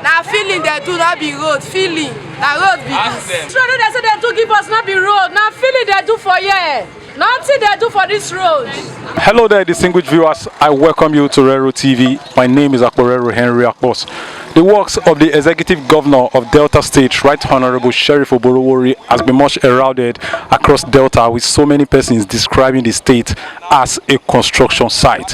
Now feeling they do not be road, feeling that road be this. Sure, they say they do give us not be road. Now feeling they do for yeah. Nothing they do for this road. Hello there, distinguished viewers. I welcome you to Rero TV. My name is Rero Henry Akbos. The works of the Executive Governor of Delta State, Right Honorable Sheriff Oborevwori, has been much heralded across Delta, with so many persons describing the state as a construction site.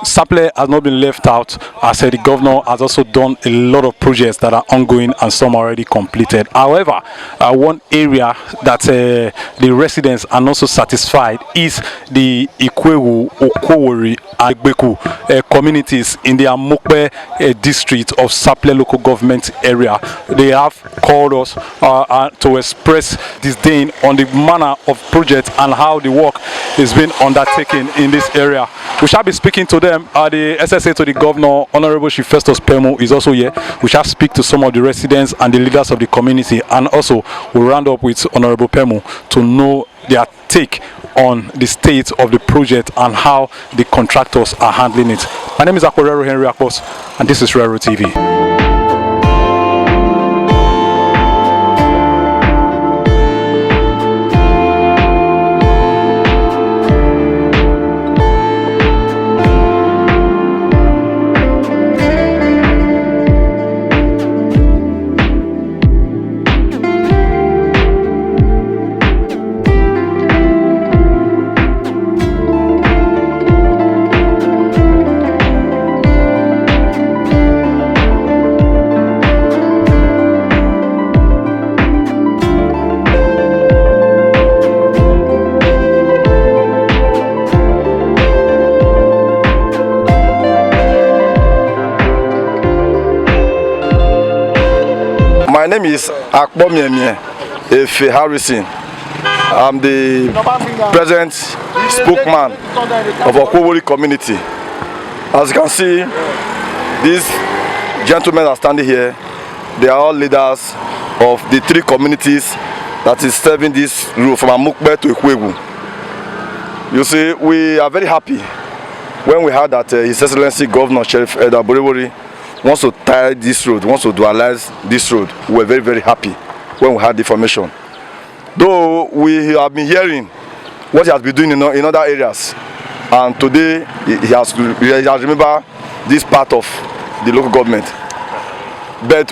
Sapele has not been left out. I said the governor has also done a lot of projects that are ongoing and some already completed. However, one area that the residents are not so satisfied is the Ikwewu, Oborevwori and Agbeku communities in the Amukpe district of Sapele local government area. They have called us to express disdain on the manner of project and how the work is being undertaken in this area. We shall be speaking to them. The SSA to the governor, Honorable Chief Festus Pemu, is also here. We shall speak to some of the residents and the leaders of the community, and also we'll round up with Honorable Pemu to know their take on the state of the project and how the contractors are handling it. My name is Rero Henry Akbos, and this is Rero TV. My name is Akpomyemye Efe Harrison. I'm the present spokesman of Oborevwori community. As you can see, these gentlemen are standing here. They are all leaders of the three communities that is serving this road from Amukpe to Ikwewu. You see, we are very happy when we heard that His Excellency Governor Sheriff Oborevwori wants to tie this road, wants to dualize this road. We were very, very happy when we had the information. Though we have been hearing what he has been doing in other areas, and today he has remembered this part of the local government. But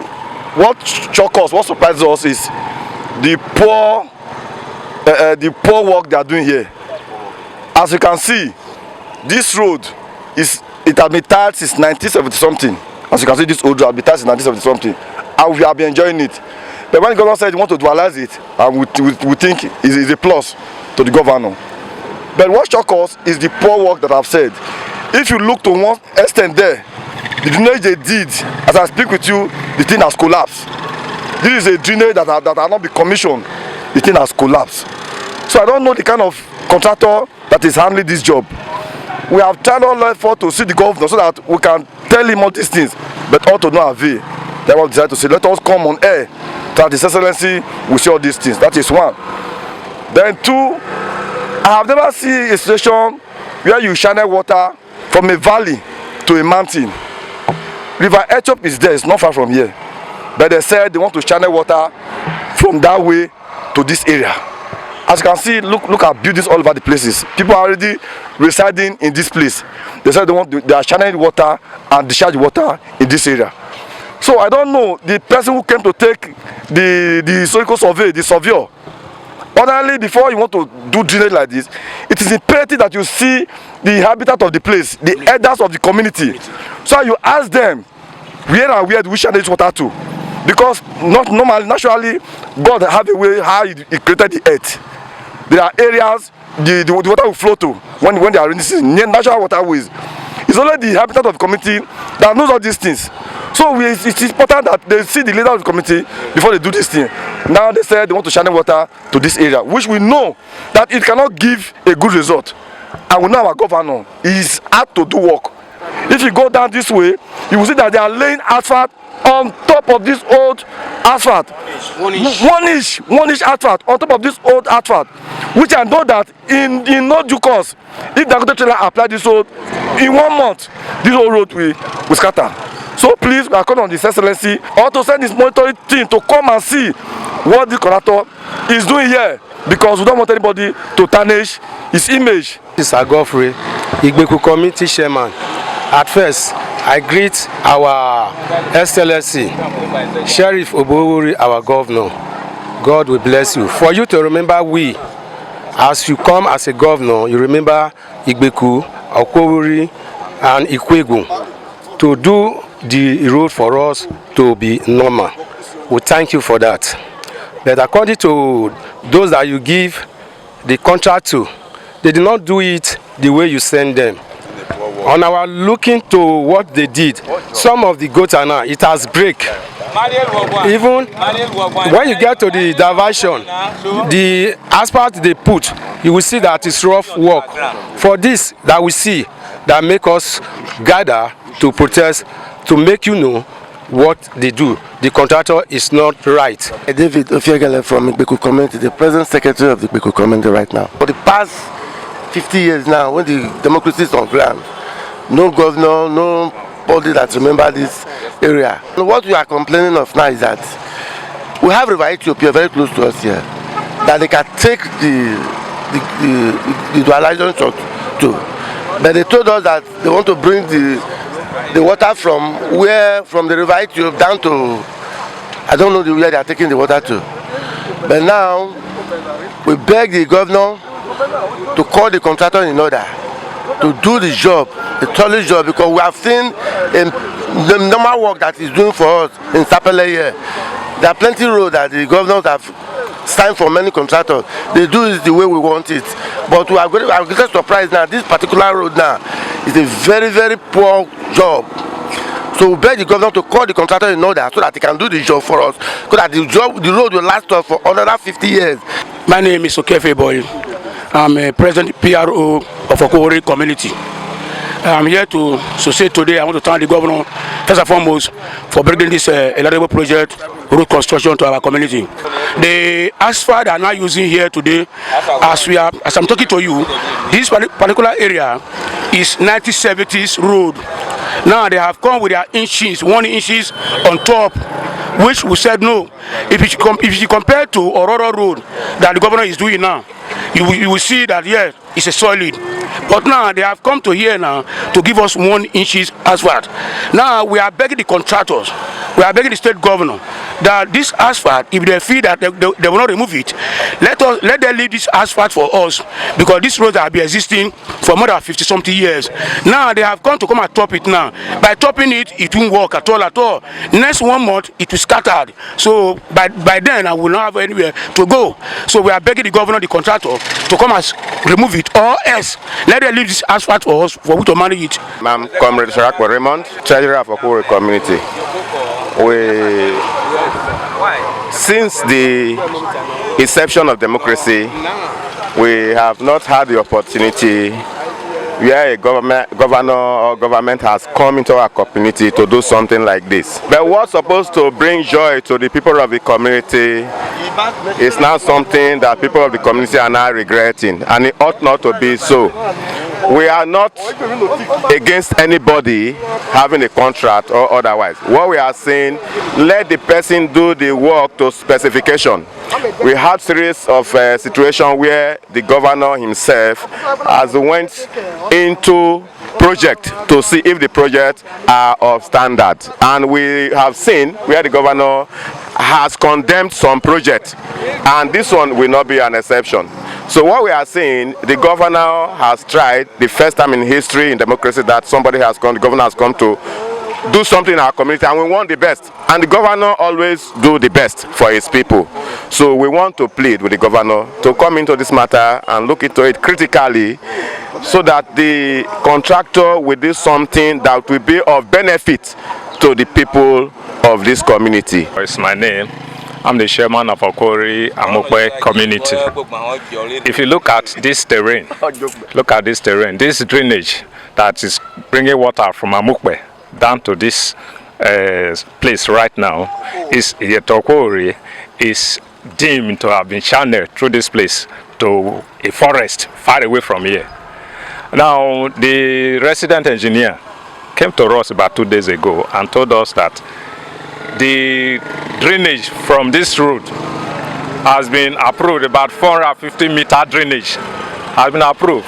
what shocked us, what surprised us is the poor work they are doing here. As you can see, this road has been tied since 1970 something. As you can see, this old road has been tied since 1970 something, and we have been enjoying it. But when the governor said he wants to dualize it, and we think it's a plus to the governor. But what shocked us is the poor work that I've said. If you look to one extent there, the drainage they did, as I speak with you, the thing has collapsed. This is a drainage that has not been commissioned. The thing has collapsed. So I don't know the kind of contractor that is handling this job. We have tried all effort to see the governor so that we can tell him all these things, but all to no avail. They will decide to say, let us come on air that His Excellency will see all these things. That is one. Then two, I have never seen a situation where you channel water from a valley to a mountain. River Ethiop is there, it's not far from here. But they said they want to channel water from that way to this area. As you can see, look at buildings all over the places. People are already residing in this place. They said they are channeling water and discharge water in this area. So I don't know the person who came to take the historical survey, the surveyor. Ordinarily, before you want to do drainage like this, it is imperative that you see the habitat of the place, the elders of the community. So you ask them where and where do we channel this water to? Because naturally, God have a way how He created the earth. There are areas the water will flow to when they are in this natural waterways. It's only the habitat of the community that knows all these things. So it's important that they see the leader of the community before they do this thing. Now they said they want to channel water to this area, which we know that it cannot give a good result. And we know our governor is hard to do work. If you go down this way, you will see that they are laying asphalt on top of this old asphalt. One inch asphalt on top of this old asphalt, which I know that in no due course, if the trailer apply this road in 1 month, this whole road will scatter. So please, we are calling on His Excellency or to send this monitoring team to come and see what the contractor is doing here, because we don't want anybody to tarnish his image. This is Gov Oborevwori, Committee Chairman. At first, I greet our Excellency, Sheriff Oborevwori, our Governor. God will bless you. For you to remember we, as you come as a governor, you remember Igbeku, Oborevwori, and Ikwegu to do the road for us to be normal. We thank you for that. But according to those that you give the contract to, they did not do it the way you send them. On our looking to what they did, some of the goats are now, it has break. Even when you get to the diversion, the asphalt they put, you will see that it's rough work. For this that we see, that make us gather to protest, to make you know what they do. The contractor is not right. David Ofiegele from Igbeku community, the present secretary of the Igbeku community right now. For the past 50 years now, when the democracy is on ground, no governor, nobody that remember this area. And what we are complaining of now is that we have River Ethiopia very close to us here, that they can take the dualization to. But they told us that they want to bring the water from the River Ethiopia down to, I don't know where they are taking the water to. But now we beg the governor to call the contractor in order to do the job, the thorough job, because we have seen the normal work that he's doing for us in Sapele here. There are plenty of roads that the governors have signed for many contractors. They do it the way we want it. But we are getting surprised now. This particular road now is a very, very poor job. So we beg the governor to call the contractor in order so that he can do the job for us, so that the road will last us for another 50 years. My name is Okefe Boy. I'm a president PRO of Oborevwori community. I'm here to say today I want to thank the governor first and foremost for bringing this elaborate project, road construction, to our community. The asphalt they are now using here today, as I'm talking to you, this particular area is 1970s road. Now they have come with their inches, 1 inches on top, which we said no. If you compare to Ororo Road that the governor is doing now, you will see that yes, it's a solid. But now they have come to here now to give us 1 inches asphalt. Now we are begging the contractors, we are begging the state governor that this asphalt, if they feel that they will not remove it, let them leave this asphalt for us, because these roads have been existing for more than 50-something years. Now they have come and top it now. By topping it, it won't work at all. Next 1 month, it will scatter. So by then, I will not have anywhere to go. So we are begging the governor, the contractor, to come and remove it, or else let them leave this asphalt for us for we to manage it. I'm Comrade Sharakwa Raymond, treasurer of Oborevwori community. Since the inception of democracy, we have not had the opportunity where a governor or government has come into our community to do something like this. But what's supposed to bring joy to the people of the community is now something that people of the community are now regretting, and it ought not to be so. We are not against anybody having a contract or otherwise. What we are saying, let the person do the work to specification. We had series of situations where the governor himself has went into project to see if the projects are of standard, and we have seen where the governor has condemned some projects, and this one will not be an exception. So what we are saying, the governor has tried, the first time in history in democracy that the governor has come to do something in our community, and we want the best. And the governor always do the best for his people. So we want to plead with the governor to come into this matter and look into it critically, so that the contractor will do something that will be of benefit to the people of this community. It's my name. I'm the chairman of Oborevwori Amukpe community. If you look at this terrain, this drainage that is bringing water from Amukpe down to this place right now is Oborevwori is deemed to have been channeled through this place to a forest far away from here. Now the resident engineer came to us about 2 days ago and told us that the drainage from this road has been approved. About 450-meter drainage has been approved,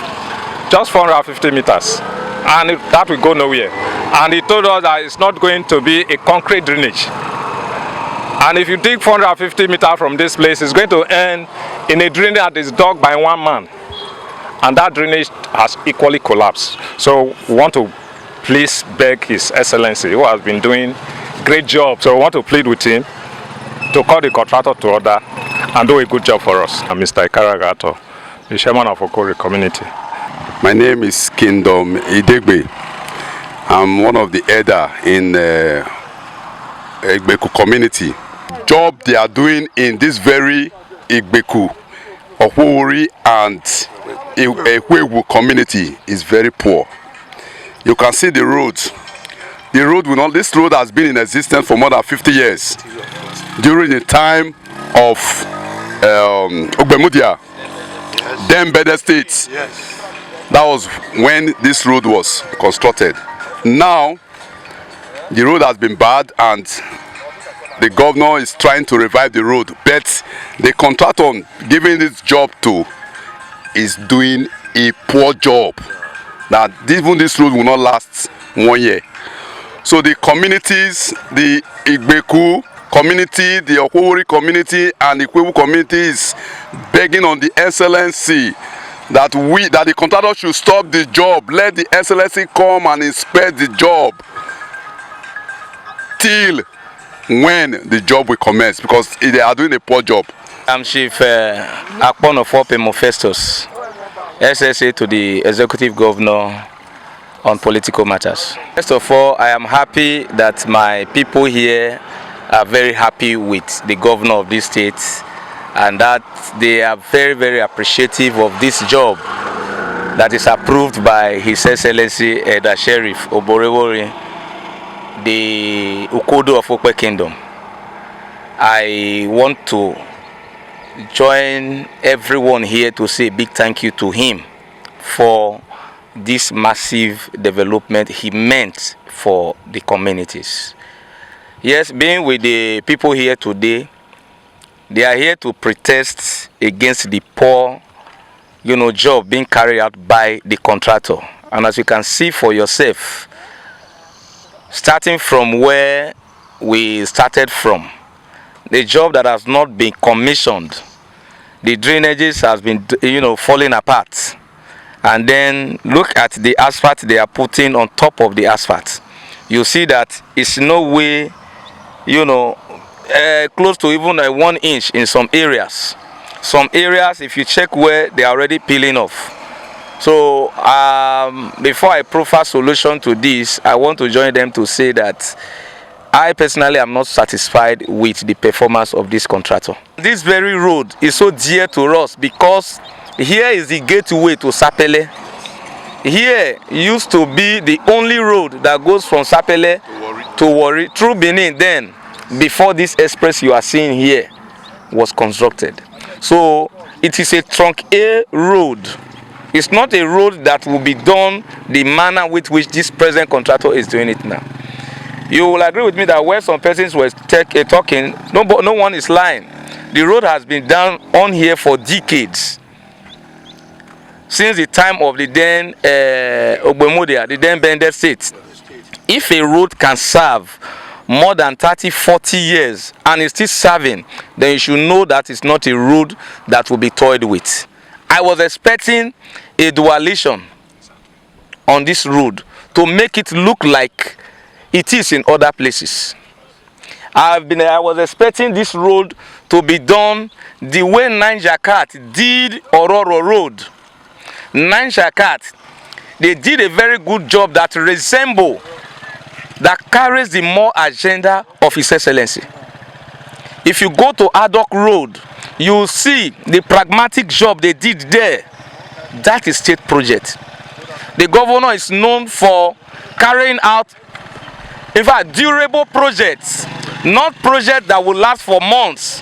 just 450 meters, and that will go nowhere. And he told us that it's not going to be a concrete drainage. And if you dig 450 meters from this place, it's going to end in a drainage that is dug by one man. And that drainage has equally collapsed. So we want to please beg His Excellency, who has been doing a great job. So we want to plead with him to call the contractor to order and do a good job for us. I'm Mr. Ikaragato, the chairman of Okori community. My name is Kingdom Idegbe. I'm one of the elder in Igbeku community. Job they are doing in this very Igbeku, Oborevwori and Ikwewu community is very poor. You can see the road. The road will not. This road has been in existence for more than 50 years. During the time of Ogbemudia, then Bede State. That was when this road was constructed. Now, the road has been bad and the governor is trying to revive the road, but the contractor giving this job to is doing a poor job. That even this road will not last 1 year. So the communities, the Igbeku community, the Oborevwori community and the Ikwewu community is begging on the Excellency that the contractor should stop the job. Let the Excellency come and inspect the job till when the job will commence, because they are doing a poor job. I'm Chief Akponofope Mofestus, SSA to the Executive Governor on political matters. First of all, I am happy that my people here are very happy with the governor of this state and that they are very, very appreciative of this job that is approved by His Excellency the Sheriff Oborevwori, the Ukodo of Okwe Kingdom. I want to join everyone here to say a big thank you to him for this massive development he meant for the communities. Yes, being with the people here today, they are here to protest against the poor, job being carried out by the contractor. And as you can see for yourself, starting from where we started from, the job that has not been commissioned, the drainages has been, falling apart. And then look at the asphalt they are putting on top of the asphalt. You see that it's no way, close to even 1 inch in some areas. Some areas, if you check where they are already peeling off. So before I proffer solution to this, I want to join them to say that I personally am not satisfied with the performance of this contractor. This very road is so dear to us because here is the gateway to Sapele. Here used to be the only road that goes from Sapele to Wori through Benin then, before this express you are seeing here was constructed. So it is a trunk A road. It's not a road that will be done the manner with which this present contractor is doing it now. You will agree with me that where some persons were talking, no one is lying. The road has been done on here for decades. Since the time of the then Ogbemudia, the then Bende State. If a road can serve more than 30-40 years and is still serving, then you should know that it's not a road that will be toyed with. I was expecting a dualization on this road to make it look like it is in other places. I was expecting this road to be done the way Nanjakat did Ororo Road. Nanjakat, they did a very good job that resemble, that carries the more agenda of His Excellency. If you go to Adok Road, you see the pragmatic job they did there. That is state project. The governor is known for carrying out, in fact, durable projects, not projects that will last for months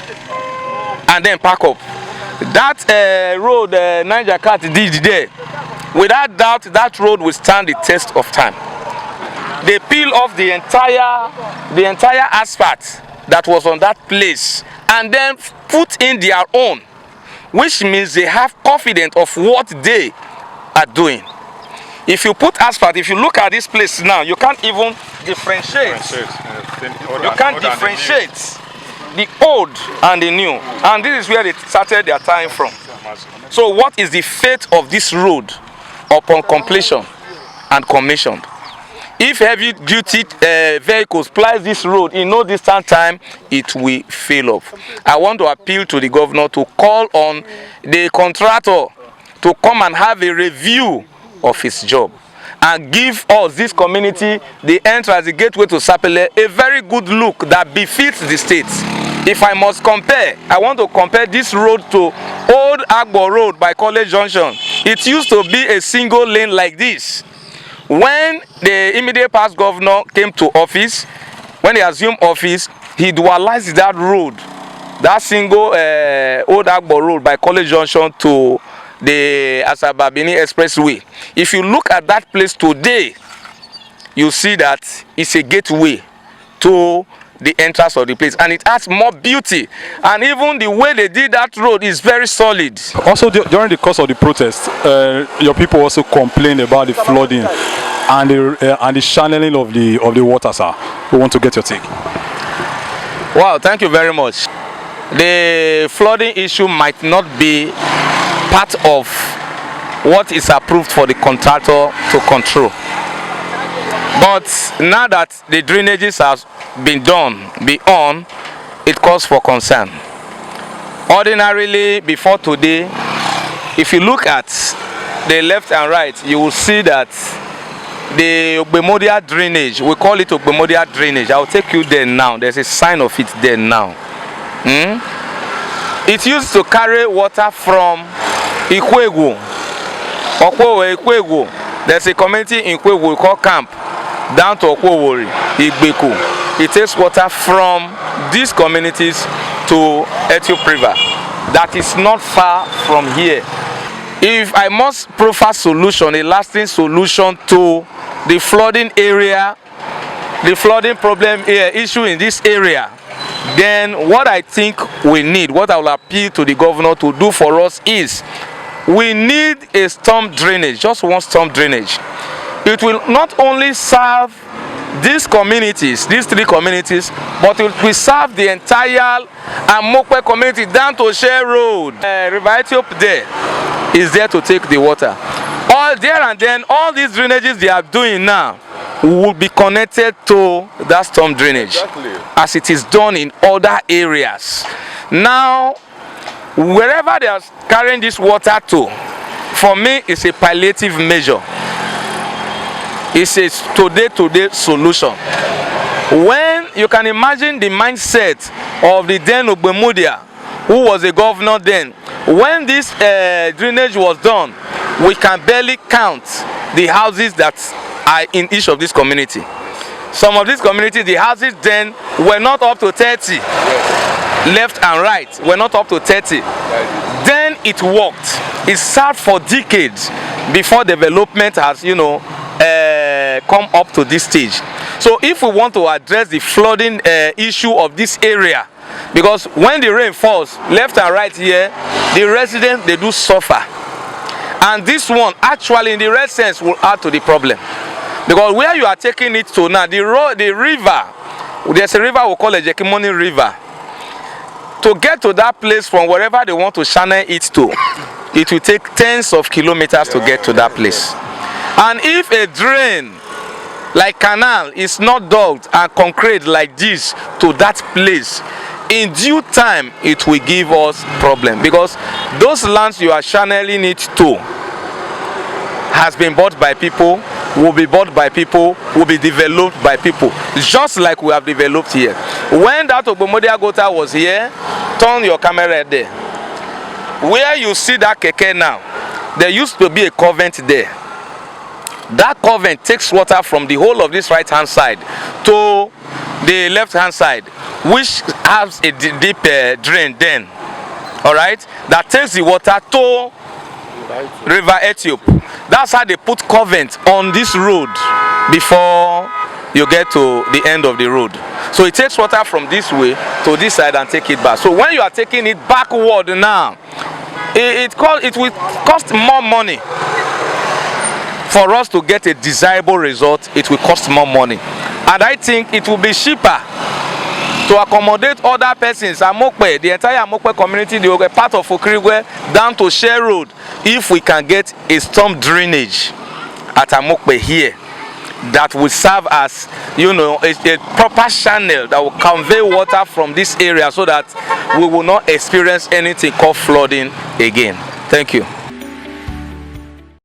and then pack up. That road Nanjakat did there, without doubt, that road will stand the test of time. they peel off the entire asphalt that was on that place and then put in their own, which means they have confidence of what they are doing. If you put asphalt, if you look at this place now, you can't even differentiate. You can't differentiate the old and the new. And this is where they started their time from. So what is the fate of this road upon completion and commissioned? If heavy duty vehicles ply this road in no distant time, it will fail off. I want to appeal to the governor to call on the contractor to come and have a review of his job and give us, this community, the entrance, the gateway to Sapele, a very good look that befits the state. If I must compare, I want to compare this road to Old Agbo Road by College Junction. It used to be a single lane like this. When the immediate past governor came to office, when he assumed office, he dualized that road, that single Old Agbo Road by College Junction to the Asababini Expressway. If you look at that place today, you see that it's a gateway to the entrance of the place, and it adds more beauty. And even the way they did that road is very solid. Also, during the course of the protest, your people also complained about the flooding and the channeling of the water, sir. We want to get your take. Wow, thank you very much. The flooding issue might not be part of what is approved for the contractor to control. But now that the drainages have been done beyond, it calls for concern. Ordinarily, before today, if you look at the left and right, you will see that the Ogbemodia drainage, we call it Ogbemodia drainage. I will take you there now. There's a sign of it there now. It used to carry water from Ikwegu, Ikwegu. There's a community in Ikwegu we call camp, down to Okwowori, Igbeku. It takes water from these communities to Ethiop River. That is not far from here. If I must proffer solution, a lasting solution to the flooding area, the flooding problem issue in this area, then what I think we need, what I will appeal to the governor to do for us is, we need a storm drainage, just one storm drainage. It will not only serve these communities, these three communities, but it will serve the entire Amukpe community down to Share Road. River Ethiop there is there to take the water. All there and then, all these drainages they are doing now will be connected to that storm drainage, as it is done in other areas. Now, wherever they are carrying this water to, for me, it's a palliative measure. It's a today solution. When you can imagine the mindset of the then Ogbemodia, who was a governor then, when this drainage was done, we can barely count the houses that are in each of these communities. Some of these communities, the houses then were not up to 30. Left and right were not up to 30. Then it worked. It served for decades before development has, come up to this stage. So if we want to address the flooding issue of this area, because when the rain falls left and right here, the residents, they do suffer. And this one actually in the real sense will add to the problem. Because where you are taking it to now, the river, there's a river we call a Jekimoni River. To get to that place from wherever they want to channel it to, it will take tens of kilometers to get to that place. And if a drain like canal is not dug and concrete like this to that place, in due time it will give us problem, because those lands you are channeling it to has been bought by people, will be bought by people, will be developed by people, just like we have developed here. When that Ogbemodia Gota was here, turn your camera there. Where you see that keke now, there used to be a convent there. That convent takes water from the whole of this right hand side to the left hand side, which has a deep drain then, all right, that takes the water to River Ethiop. That's how they put convent on this road before you get to the end of the road. So it takes water from this way to this side and take it back. So when you are taking it backward now, it will cost more money. For us to get a desirable result, it will cost more money. And I think it will be cheaper to accommodate other persons, Amukpe, the entire Amukpe community, the part of Okrigwe, down to Share Road, if we can get a storm drainage at Amukpe here that will serve as, you know, a proper channel that will convey water from this area so that we will not experience anything called flooding again. Thank you.